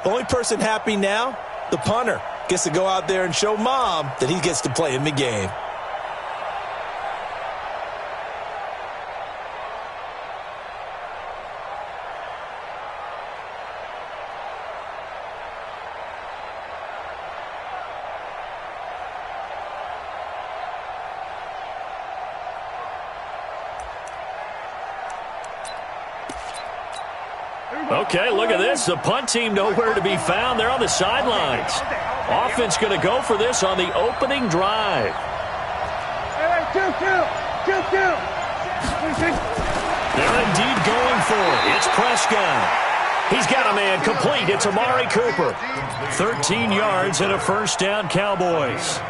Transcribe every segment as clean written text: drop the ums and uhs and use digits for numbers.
Only person happy now, the punter. Gets to go out there and show mom that he gets to play in the game. Okay, look at this. The punt team nowhere to be found. They're on the sidelines. Offense going to go for this on the opening drive. They're indeed going for it. It's Prescott. He's got a man complete. It's Amari Cooper. 13 yards and a first down, Cowboys.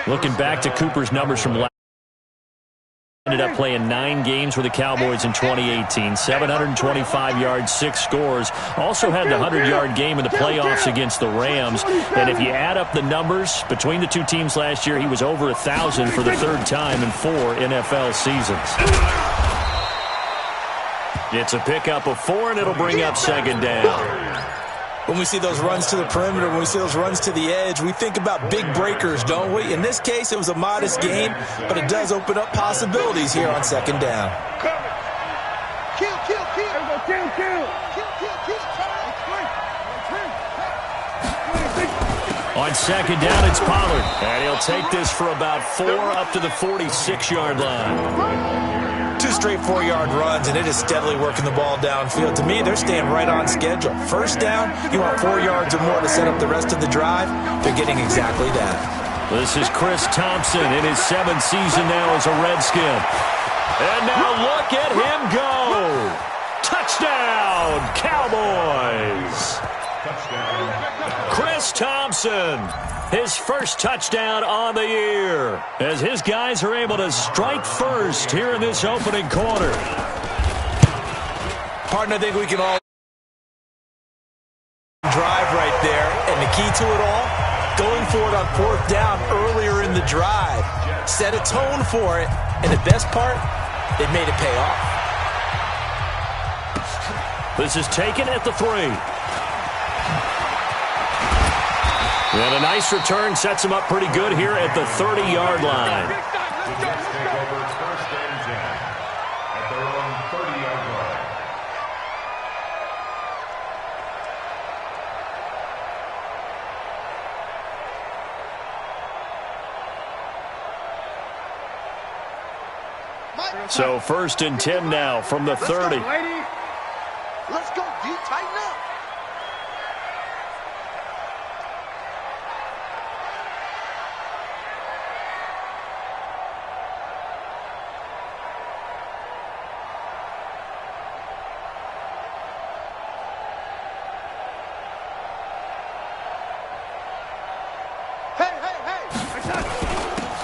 Looking back to Cooper's numbers from last. Ended up playing 9 games for the Cowboys in 2018. 725 yards, 6 scores. Also had the 100-yard game in the playoffs against the Rams. And if you add up the numbers between the two teams last year, he was over 1,000 for the 3rd time in 4 NFL seasons. It's a pickup of 4, and it'll bring up 2nd down. When we see those runs to the perimeter, when we see those runs to the edge, we think about big breakers, don't we? In this case, it was a modest gain, but it does open up possibilities here on 2nd down. On 2nd down, it's Pollard. And he'll take this for about 4 up to the 46-yard line. 2 straight 4-yard runs, and it is steadily working the ball downfield. To me, they're staying right on schedule. First down, you want 4 yards or more to set up the rest of the drive. They're getting exactly that. This is Chris Thompson in his 7th season now as a Redskin. And now look at him go. Touchdown, Cowboys. Chris Thompson. His first touchdown on the year as his guys are able to strike first here in this opening quarter. Partner, I think we can all drive right there. And the key to it all, going for it on 4th down earlier in the drive. Set a tone for it. And the best part, they made it pay off. This is taken at the 3. And a nice return sets him up pretty good here at the 30-yard line. So 1st and 10 now from the 30. Let's go, D. Tighten up.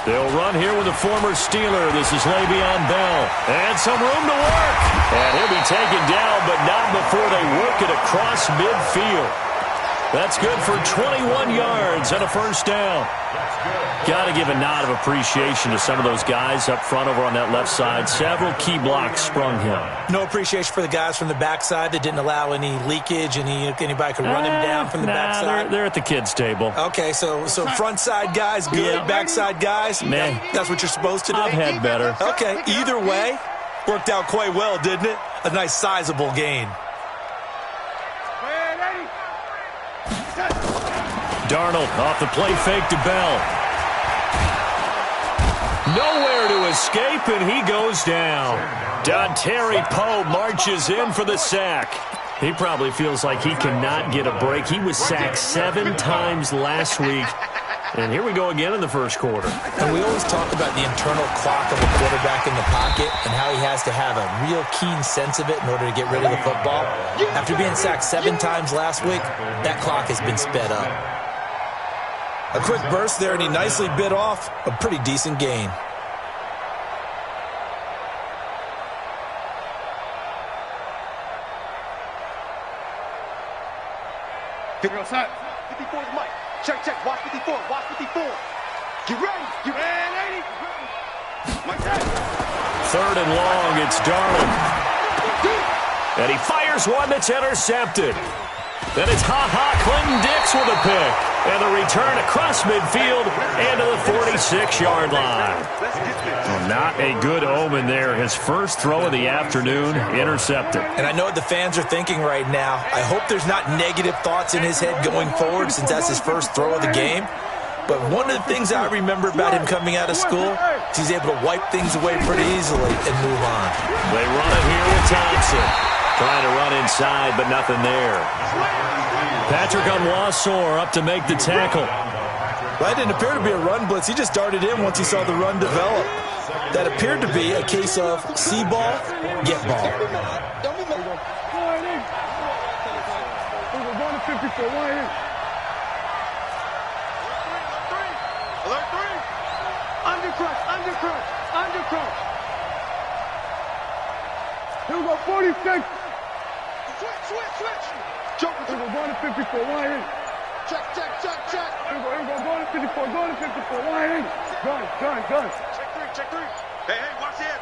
They'll run here with a former Steeler. This is Le'Veon Bell. And some room to work. And he'll be taken down, but not before they work it across midfield. That's good for 21 yards and a first down. Got to give a nod of appreciation to some of those guys up front over on that left side. Several key blocks sprung him. No appreciation for the guys from the backside that didn't allow any leakage. Anybody could run him down from the backside. They're at the kids' table. Okay, so front side guys good, yeah. Backside guys, nah. That's what you're supposed to do? I've had better. Okay, either way, worked out quite well, didn't it? A nice sizable gain. Darnold off the play fake to Bell. Nowhere to escape, and he goes down. Dontari Poe marches in for the sack. He probably feels like he cannot get a break. He was sacked 7 times last week. And here we go again in the first quarter. And we always talk about the internal clock of a quarterback in the pocket and how he has to have a real keen sense of it in order to get rid of the football. After being sacked 7 times last week, that clock has been sped up. A quick burst there, and he nicely bit off a pretty decent gain. Figure outside. 54 is Mike. Check, check. Watch 54. Watch 54. Get ready. Get ready. Mike, 3rd and long. It's Darnold. And he fires one that's intercepted. Then it's Clinton Dix with a pick. And the return across midfield and to the 46-yard line. Not a good omen there. His first throw of the afternoon, intercepted. And I know what the fans are thinking right now. I hope there's not negative thoughts in his head going forward since that's his first throw of the game. But one of the things I remember about him coming out of school is he's able to wipe things away pretty easily and move on. They run it here with Thompson. Trying to run inside, but nothing there. Patrick Onwuasor up to make the tackle. That didn't appear to be a run blitz. He just darted in once he saw the run develop. That appeared to be a case of see ball, get ball. Undercrush. Here we go, 46. Switch. Joker to the 154, line in. Check. Here we go, going to 54, line in. Gun. Check three. Hey, watch the edge.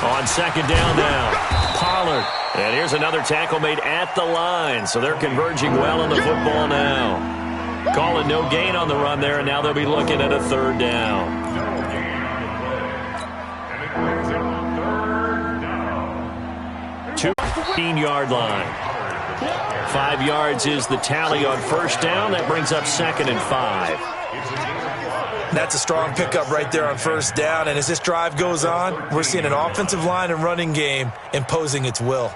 On second down now, Pollard. And here's another tackle made at the line, so they're converging well on the football now. Calling no gain on the run there, and now they'll be looking at a third down. 2-yard line. 5 yards is the tally on first down. That brings up 2nd and 5. That's a strong pickup right there on first down. And as this drive goes on, we're seeing an offensive line and running game imposing its will.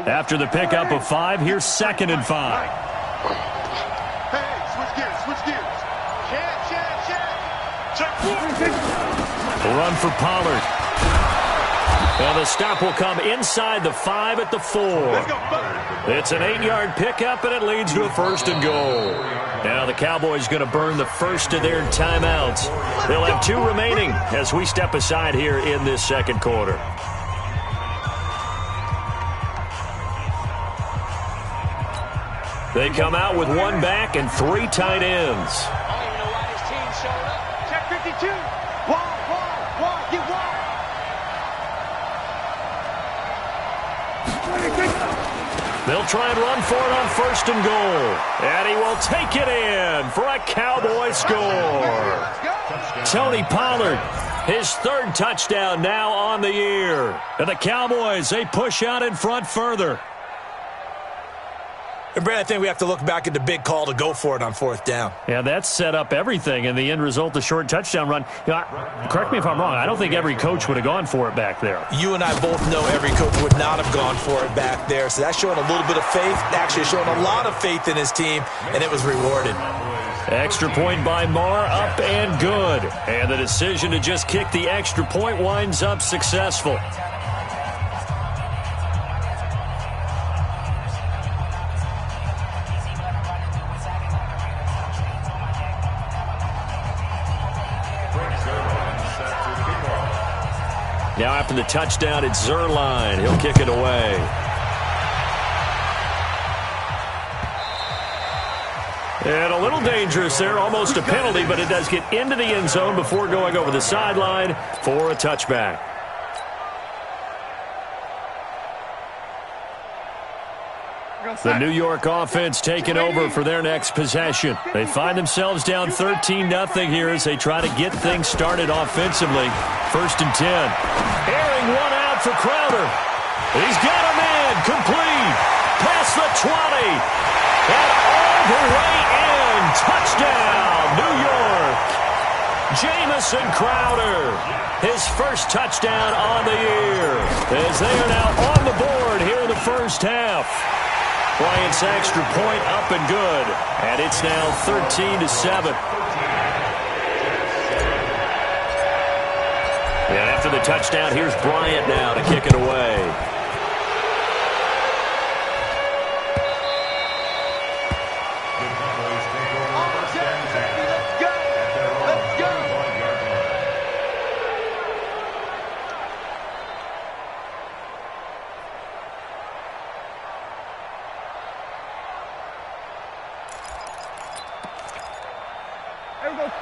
After the pickup of 5, here's 2nd and 5. Switch gears. The run for Pollard. And the stop will come inside the 5 at the 4. It's an 8-yard pickup, and it leads to a 1st and goal. Now the Cowboys going to burn the first of their timeouts. They'll have 2 remaining as we step aside here in this second quarter. They come out with 1 back and 3 tight ends. I don't even know why his team showed up. Check 52. Wide. Get wide. They'll try and run for it on 1st and goal. And he will take it in for a Cowboy score. Tony Pollard, his 3rd touchdown now on the year. And the Cowboys, they push out in front further. And Brad, I think we have to look back at the big call to go for it on 4th down. Yeah, that set up everything, and the end result, the short touchdoation run. You know, correct me if I'm wrong. I don't think every coach would have gone for it back there. You and I both know every coach would not have gone for it back there. So that's showing a little bit of faith, actually showing a lot of faith in his team, and it was rewarded. Extra point by Marr, up and good. And the decision to just kick the extra point winds up successful. Now after the touchdown, it's Zuerlein. He'll kick it away. And a little dangerous there, almost a penalty, but it does get into the end zone before going over the sideline for a touchback. The New York offense taking over for their next possession. They find themselves down 13-0 here as they try to get things started offensively. 1st and 10. Airing one out for Crowder. He's got him in. Complete. Past the 20. And all the way in. Touchdown, New York. Jamison Crowder. His first touchdown on the year. As they are now on the board here in the first half. Bryant's extra point up and good. And it's now 13-7. And after the touchdown, here's Bryant now to kick it away.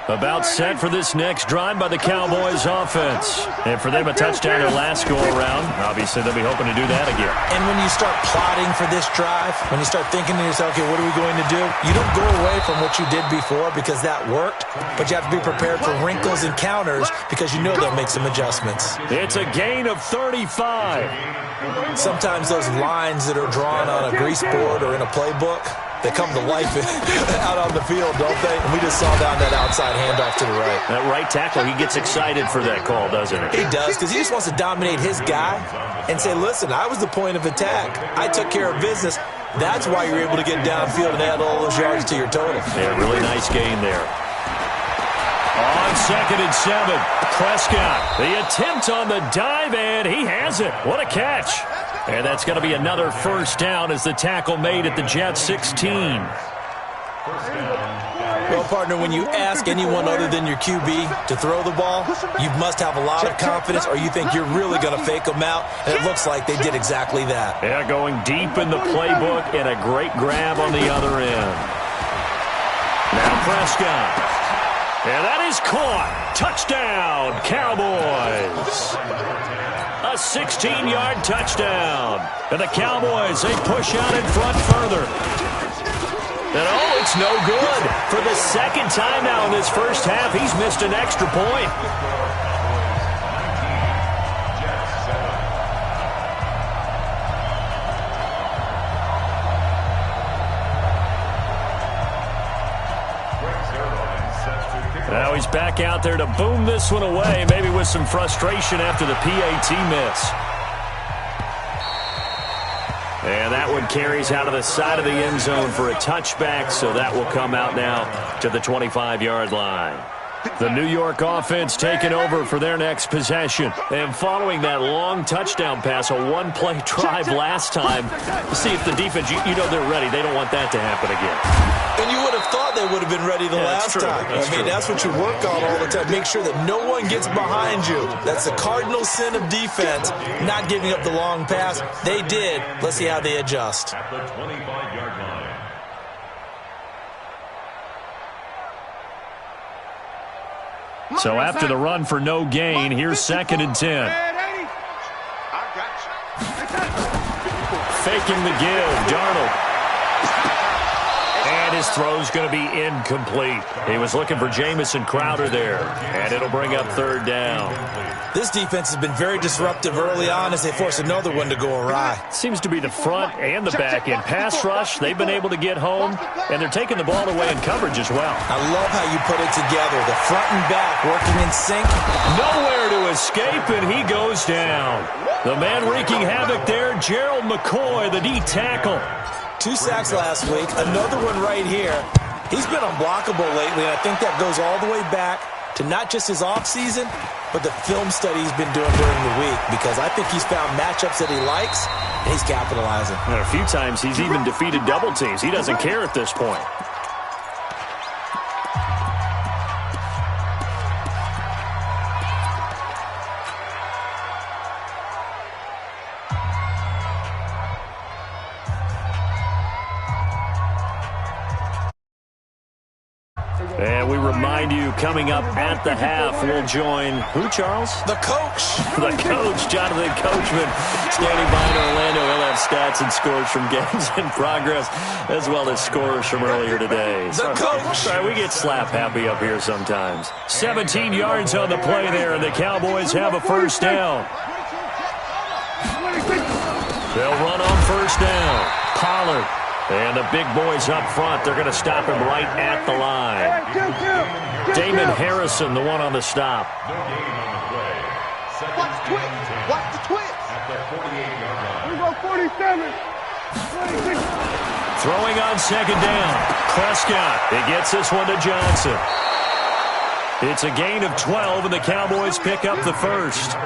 About set for this next drive by the Cowboys offense. And for them, a touchdown their last go-around. Obviously, they'll be hoping to do that again. And when you start plotting for this drive, when you start thinking to yourself, okay, what are we going to do? You don't go away from what you did before because that worked, but you have to be prepared for wrinkles and counters because you know they'll make some adjustments. It's a gain of 35. Sometimes those lines that are drawn on a grease board or in a playbook, they come to life out on the field, don't they? And we just saw down that outside handoff to the right. That right tackle, he gets excited for that call, doesn't he? He does, because he just wants to dominate his guy and say, listen, I was the point of attack. I took care of business. That's why you're able to get downfield and add all those yards to your total. Yeah, really nice gain there. On 2nd and 7, Prescott. The attempt on the dive, and he has it. What a catch. And that's going to be another first down as the tackle made at the Jets 16. Well, partner, when you ask anyone other than your QB to throw the ball, you must have a lot of confidence or you think you're really going to fake them out, and it looks like they did exactly that. Yeah, going deep in the playbook and a great grab on the other end. Now Prescott. And that is caught. Touchdown, Cowboys. A 16-yard touchdown. And the Cowboys, they push out in front further. And oh, it's no good. For the second time now in this first half, he's missed an extra point. Now he's back out there to boom this one away, maybe with some frustration after the PAT miss. And that one carries out of the side of the end zone for a touchback, so that will come out now to the 25-yard line. The New York offense taking over for their next possession. And following that long touchdown pass, a one-play drive last time, see if the defense, you know they're ready. They don't want that to happen again. And you would have thought they would have been ready the last time. That's what you work on all the time. Make sure that no one gets behind you. That's the cardinal sin of defense, not giving up the long pass. They did. Let's see how they adjust. At the 25-yard line. So after the run for no gain, here's 2nd and 10. Faking the give, Darnold. And his throw's going to be incomplete. He was looking for Jamison Crowder there, and it'll bring up 3rd down. This defense has been very disruptive early on as they force another one to go awry. Seems to be the front and the back end. Pass rush, they've been able to get home, and they're taking the ball away in coverage as well. I love how you put it together. The front and back working in sync. Nowhere to escape, and he goes down. The man wreaking havoc there, Gerald McCoy, the D tackle. 2 sacks last week, another one right here. He's been unblockable lately, and I think that goes all the way back to not just his offseason, but the film study he's been doing during the week, because I think he's found matchups that he likes, and he's capitalizing. And a few times he's even defeated double teams. He doesn't care at this point. And we remind you, coming up at the half, we'll join who, Charles? The coach. The coach, Jonathan Coachman, standing by in Orlando. He'll have stats and scores from games in progress, as well as scores from earlier today. The coach. Sorry, we get slap happy up here sometimes. 17 yards on the play there, and the Cowboys have a first down. They'll run on first down. Pollard. And the big boys up front, they're going to stop him right at the line. Damon Harrison, the one on the stop. Watch the twist. Watch the twist. At the 48-yard line. We go 47. 26. Throwing on 2nd down. Prescott. He gets this one to Johnson. It's a gain of 12, and the Cowboys pick up the first.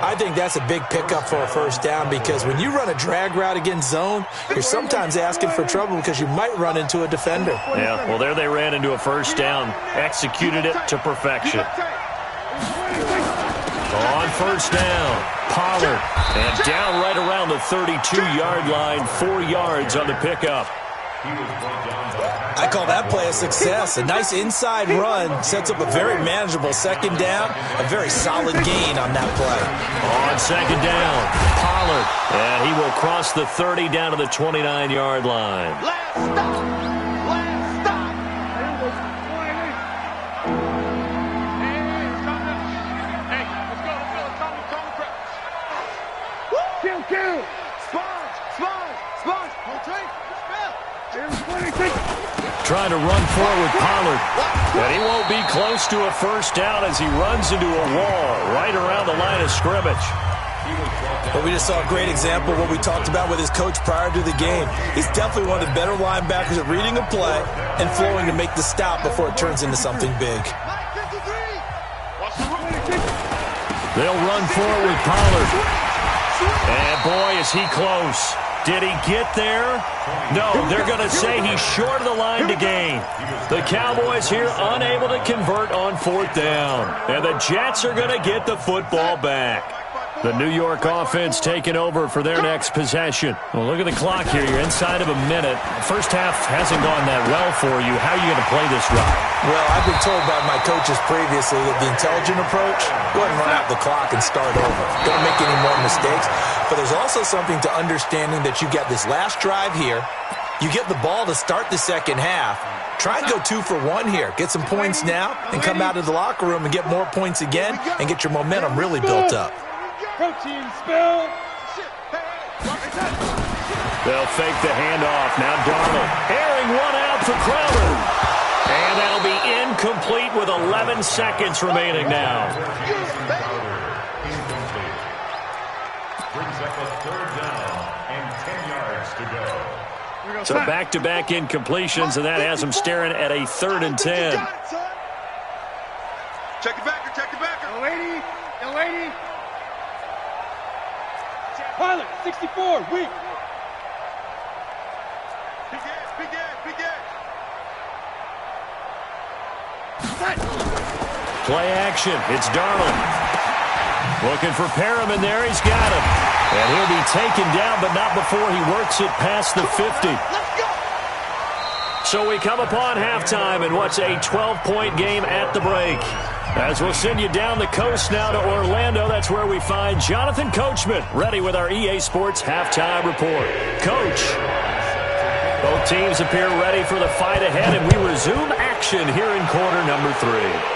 I think that's a big pickup for a first down, because when you run a drag route against zone, you're sometimes asking for trouble because you might run into a defender. Yeah, well, there they ran into a first down, executed it to perfection. On first down, Pollard, and down right around the 32-yard line, 4 yards on the pickup. I call that play a success. A nice inside run sets up a very manageable second down. A very solid gain on that play. On second down, Pollard. And he will cross the 30 down to the 29-yard line. Last stop. Last stop. Hey, let's go. Kill. Sponge. Retreat. Trying to run forward, Pollard. And he won't be close to a first down as he runs into a wall right around the line of scrimmage. But we just saw a great example of what we talked about with his coach prior to the game. He's definitely one of the better linebackers at reading a play and flowing to make the stop before it turns into something big. They'll run forward with Pollard. And boy, is he close. Did he get there? No, they're going to say he's short of the line to gain. The Cowboys here unable to convert on fourth down. And the Jets are going to get the football back. The New York offense taking over for their next possession. Well, look at the clock here. You're inside of a minute. First half hasn't gone that well for you. How are you going to play this drive? Well, I've been told by my coaches previously that the intelligent approach, go ahead and run out the clock and start over. Don't make any more mistakes. But there's also something to understanding that you get this last drive here. You get the ball to start the second half. Try and go 2 for 1 here. Get some points now and come out of the locker room and get more points again and get your momentum really built up. Protein spill. They'll fake the handoff. Now Darnold airing one out for Crowder. And that'll be incomplete with 11 seconds remaining now. Brings up a third down and 10 yards to go. So back-to-back incompletions, and that has them staring at a 3rd and 10. Check the backer. Young lady. Pilot, 64, weak. Big edge. Play action. It's Darnold. Looking for Perriman there. He's got him. And he'll be taken down, but not before he works it past the 50. Let's go. So we come upon halftime in what's a 12-point game at the break. As we'll send you down the coast now to Orlando, that's where we find Jonathan Coachman ready with our EA Sports halftime report. Coach, both teams appear ready for the fight ahead, and we resume action here in quarter number 3.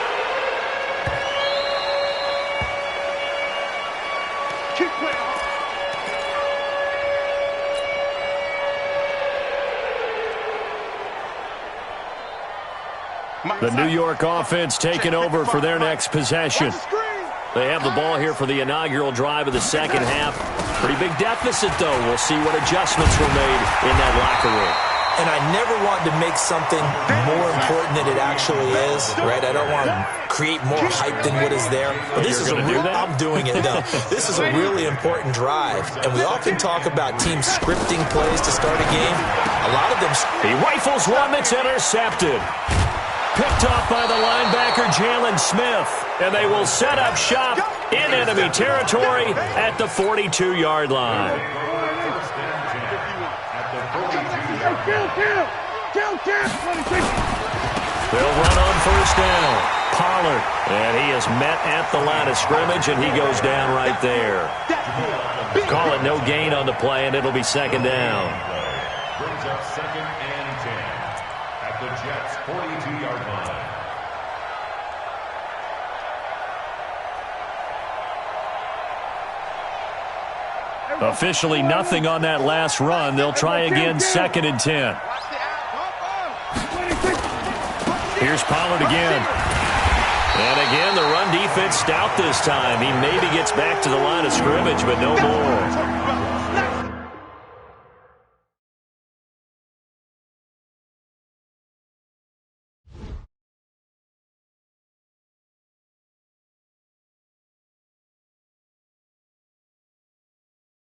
The New York offense taking over for their next possession. They have the ball here for the inaugural drive of the second half. Pretty big deficit, though. We'll see what adjustments were made in that locker room. And I never want to make something more important than it actually is, right? I don't want to create more hype than what is there. But this is I'm doing it, though. This is a really important drive. And we often talk about teams scripting plays to start a game. A lot of them... He rifles one that's intercepted. Picked off by the linebacker, Jalen Smith. And they will set up shop in enemy territory at the 42-yard line. They'll run on first down. Pollard. And he is met at the line of scrimmage, and he goes down right there. Call it no gain on the play, and it'll be second down. Brings up 2nd and 10 at the Jets' 42-yard line. Officially nothing on that last run. They'll try again, 2nd and 10. Here's Pollard again. And again, the run defense stout this time. He maybe gets back to the line of scrimmage, but no more.